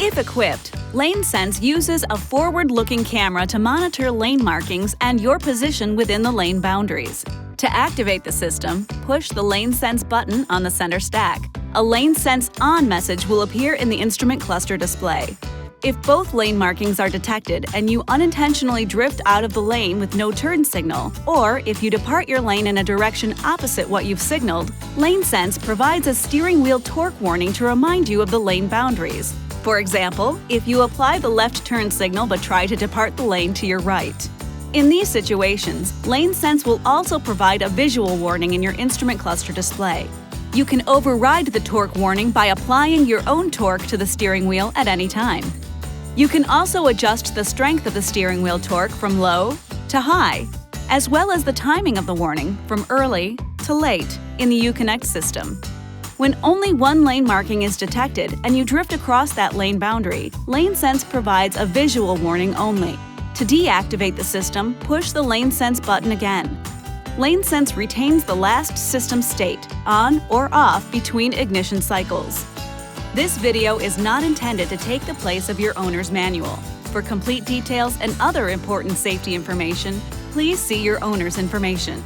If equipped, LaneSense uses a forward-looking camera to monitor lane markings and your position within the lane boundaries. To activate the system, push the LaneSense button on the center stack. A LaneSense On message will appear in the instrument cluster display. If both lane markings are detected and you unintentionally drift out of the lane with no turn signal, or if you depart your lane in a direction opposite what you've signaled, LaneSense provides a steering wheel torque warning to remind you of the lane boundaries. For example, if you apply the left turn signal but try to depart the lane to your right. In these situations, LaneSense will also provide a visual warning in your instrument cluster display. You can override the torque warning by applying your own torque to the steering wheel at any time. You can also adjust the strength of the steering wheel torque from low to high, as well as the timing of the warning from early to late in the Uconnect system. When only one lane marking is detected and you drift across that lane boundary, LaneSense provides a visual warning only. To deactivate the system, push the LaneSense button again. LaneSense retains the last system state, on or off between ignition cycles. This video is not intended to take the place of your owner's manual. For complete details and other important safety information, please see your owner's information.